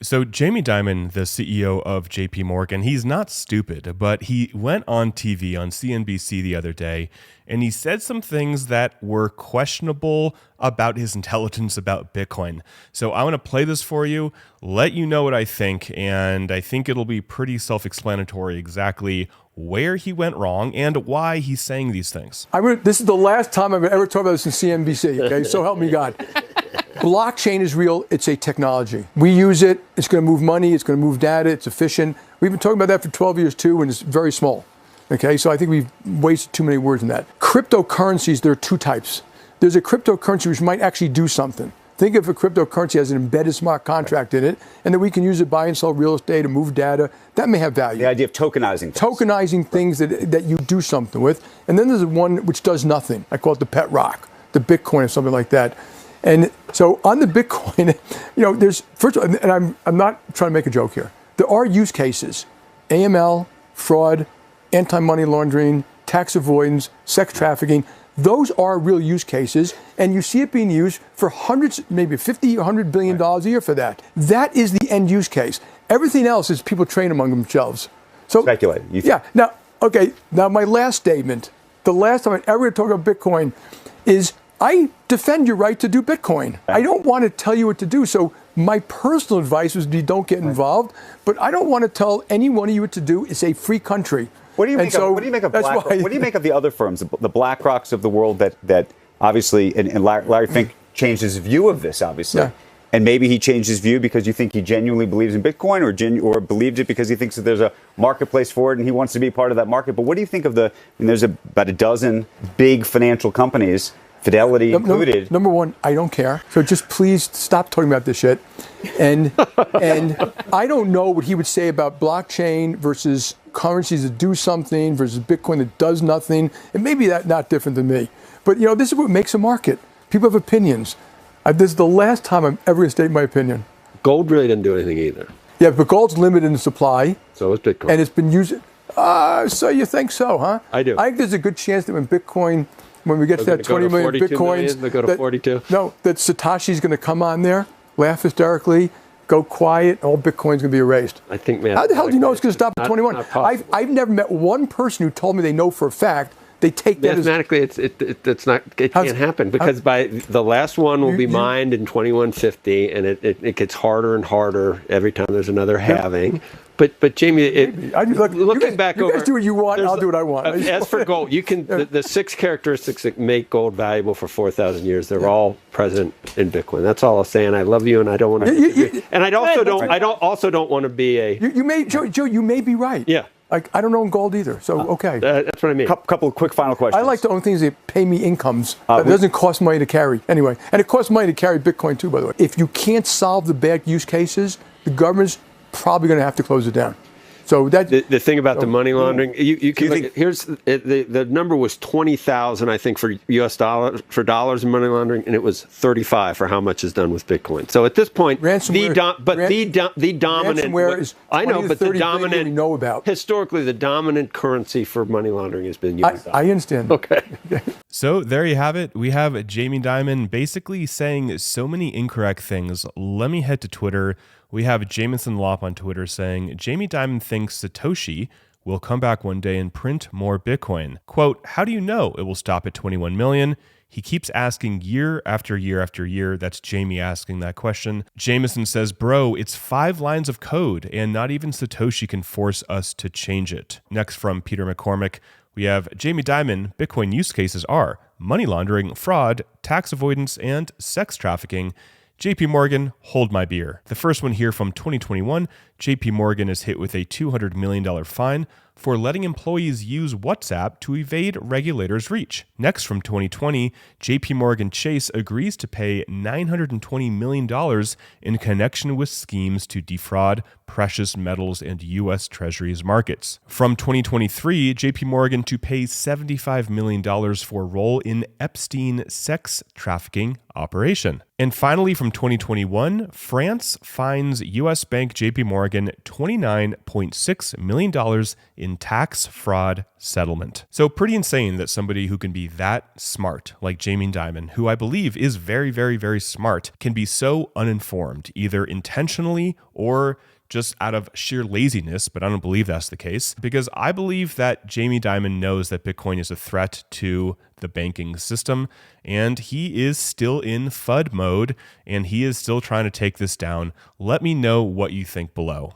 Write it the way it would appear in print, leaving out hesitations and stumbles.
So Jamie Dimon, the CEO of JP Morgan, he's not stupid, but he went on TV on CNBC the other day and he said some things that were questionable about his intelligence about Bitcoin. So I want to play this for you, let you know what I think, and I think it'll be pretty self-explanatory exactly where he went wrong and why he's saying these things. This is the last time I've ever talked about this in CNBC, okay? So help me God. Blockchain is real. It's a technology. We use it. It's going to move money. It's going to move data. It's efficient. We've been talking about that for 12 years too, and it's very small. Okay, so I think we've wasted too many words in that. Cryptocurrencies, there are two types. There's a cryptocurrency which might actually do something. Think of a cryptocurrency as an embedded smart contract in it, and that we can use it, buy and sell real estate, and move data. That may have value. The idea of tokenizing things. Tokenizing things that you do something with. And then there's one which does nothing. I call it the pet rock, the Bitcoin or something like that. And so on the Bitcoin, there's, first of all, and I'm not trying to make a joke here. There are use cases, AML, fraud, anti-money laundering, tax avoidance, sex trafficking. Those are real use cases, and you see it being used for hundreds, maybe $50, $100 billion a year for that. That is the end use case. Everything else is people train among themselves. So speculate. Yeah. Now my last statement, the last time I ever talk about Bitcoin is I defend your right to do Bitcoin. Right. I don't want to tell you what to do. So my personal advice would be don't get involved, but I don't want to tell any one of you what to do. It's a free country. What do you make of BlackRock? What do you make of the other firms, the BlackRocks of the world that obviously, and Larry Fink changed his view of this, obviously. Yeah. And maybe he changed his view because you think he genuinely believes in Bitcoin or believed it because he thinks that there's a marketplace for it and he wants to be part of that market. But what do you think of there's about a dozen big financial companies, Fidelity included. Number one, I don't care. So just please stop talking about this shit. And I don't know what he would say about blockchain versus currencies that do something versus Bitcoin that does nothing. It may be not different than me. But, this is what makes a market. People have opinions. This is the last time I'm ever going to state my opinion. Gold really didn't do anything either. Yeah, but gold's limited in supply. So is Bitcoin. And it's been used. So you think so, huh? I do. I think there's a good chance that when we get to that 20 million Bitcoins, they'll go to 42. No, that Satoshi's going to come on there, laugh hysterically, go quiet, all Bitcoin's going to be erased. I think, man. How the hell do you know it's going to stop at 21? I've never met one person who told me they know for a fact they take that mathematically, it can't happen because by the last one will be mined in 2150, and it gets harder and harder every time there's another halving. But Jamie, looking back over, you guys do what you want, I'll do what I want. As for gold, you can the 6 characteristics that make gold valuable for 4,000 years. They're all present in Bitcoin. That's all I'll say. And I love you, and I don't want to. And I also don't want to be a. Joe, you may be right. Yeah. I don't own gold either, so okay. That's what I mean. Couple of quick final questions. I like to own things that pay me incomes. That doesn't cost money to carry. Anyway, and it costs money to carry Bitcoin too, by the way. If you can't solve the bad use cases, the government's probably going to have to close it down. So that the thing about the money laundering, you can think, here's the number was 20,000, I think, for U.S. dollars in money laundering, and it was 35 for how much is done with Bitcoin. So at this point, the dominant, is I know, but the dominant, we know about. Historically, the dominant currency for money laundering has been U.S. dollars. I understand. Okay. So there you have it. We have Jamie Dimon basically saying so many incorrect things. Let me head to Twitter. We have Jameson Lopp on Twitter saying, Jamie Dimon thinks Satoshi will come back one day and print more Bitcoin. Quote, how do you know it will stop at 21 million? He keeps asking year after year after year. That's Jamie asking that question. Jameson says, bro, it's 5 lines of code and not even Satoshi can force us to change it. Next from Peter McCormick, we have Jamie Dimon. Bitcoin use cases are money laundering, fraud, tax avoidance, and sex trafficking. JP Morgan, hold my beer. The first one here from 2021, JP Morgan is hit with a $200 million fine for letting employees use WhatsApp to evade regulators' reach. Next from 2020, JP Morgan Chase agrees to pay $920 million in connection with schemes to defraud precious metals and U.S. Treasuries markets. From 2023, JP Morgan to pay $75 million for role in Epstein sex trafficking operation. And finally, from 2021, France fines U.S. bank JP Morgan $29.6 million in in tax fraud settlement. So pretty insane that somebody who can be that smart, like Jamie Dimon, who I believe is very, very, very smart, can be so uninformed, either intentionally or just out of sheer laziness, but I don't believe that's the case, because I believe that Jamie Dimon knows that Bitcoin is a threat to the banking system, and he is still in FUD mode, and he is still trying to take this down. Let me know what you think below.